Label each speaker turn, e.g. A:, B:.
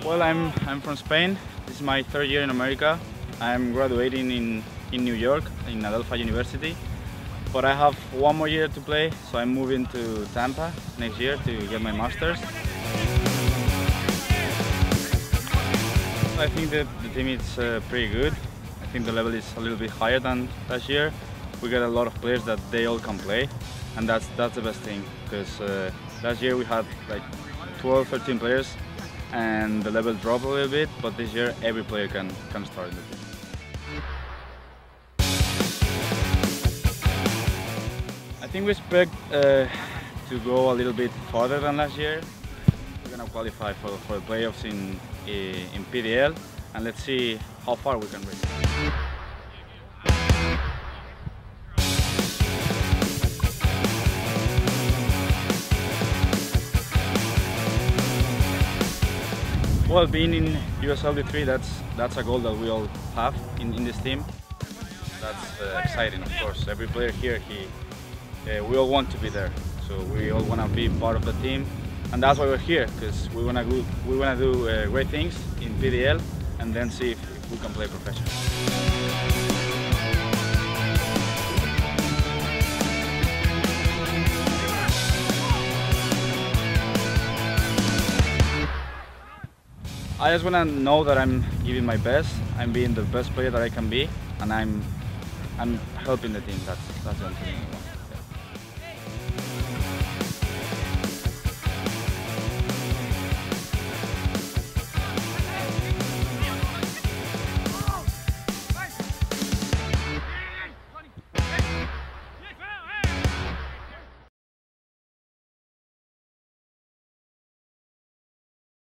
A: Well, I'm from Spain. This is my third year in America. I'm graduating in New York, in Adelphi University. But I have one more year to play, so I'm moving to Tampa next year to get my master's. I think that the team is pretty good. I think the level is a little bit higher than last year. We got a lot of players that they all can play, and that's the best thing, because last year we had like 12, 13 players, and the level dropped a little bit, but this year every player can start in the team. I think we expect to go a little bit farther than last year. We're going to qualify for the playoffs in PDL, and let's see how far we can reach. Well, being in USLD3, that's a goal that we all have in this team. That's exciting, of course. Every player here, we all want to be there. So we all want to be part of the team, and that's why we're here, because we want to do great things in PDL, and then see if we can play professional. I just want to know that I'm giving my best, I'm being the best player that I can be, and I'm helping the team. That's the only thing.